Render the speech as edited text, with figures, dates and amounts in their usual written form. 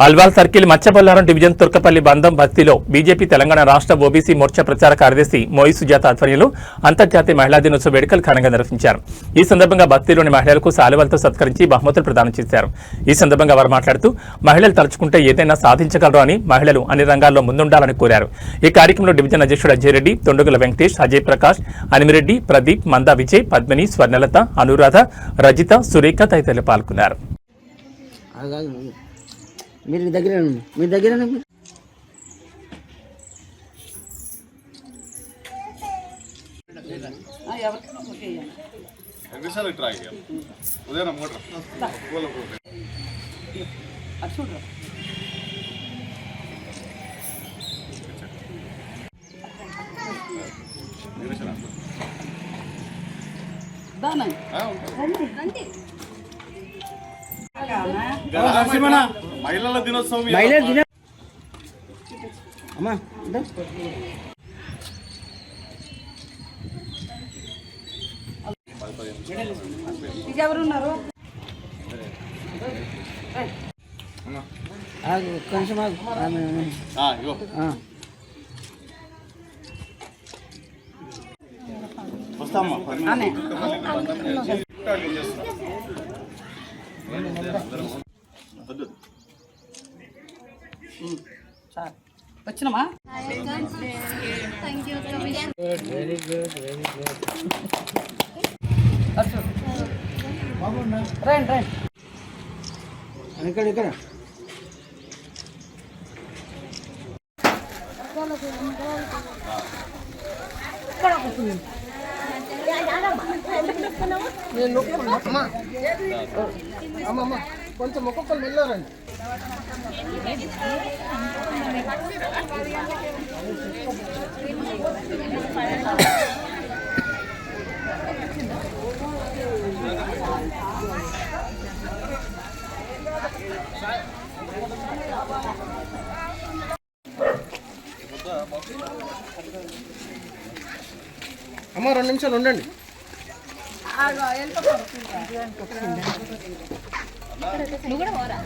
Alwal circle Machabollaram division Turkapalli బంధం బస్తీలో BJP Telangana రాష్ట్ర ఓబీసీ మోర్చా ప్రచార కార్యదర్శి మోయి సుజాత ఆధ్వర్యంలో అంతర్జాతీయ మహిళా దినోత్సవ వేడుకలు ఘనంగా నిర్వహించారు. ఈ సందర్భంగా బస్తీలోని మహిళలకు శాలువాలతో సత్కరించి బహుమతులు ప్రదానం చేశారు. ఈ సందర్భంగా వారు మాట్లాడుతూ మహిళలు తలుచుకుంటే ఏదైనా సాధించగలరు అని మహిళలు అన్ని రంగాల్లో ముందుండాలని కోరారు. ఈ కార్యక్రమంలో డివిజన్ అధ్యక్షుడు అజయ్ రెడ్డి, తొండుగుల వెంకటేష్, అజయ్ ప్రకాష్, అనిమిరెడ్డి, ప్రదీప్, మందా విజయ్, పద్మిని, స్వర్ణలత, అనురాధ, రజిత, సురేఖ తదితరులు పాల్గొన్నారు. మీరు దగ్గర మహిళల దినోత్సవం అమ్మా ఎవరున్నారు కొంచెం వస్తామ్మా వచ్చినమా వెరీ గుడ్ రండి ఇక్కడ అమ్మమ్మ కొంచెం ఒక్కొక్కరు వెళ్ళారండి. అమ్మ 2 నిమిషాలు ఉండండి. నువ్వు కూడా పోరా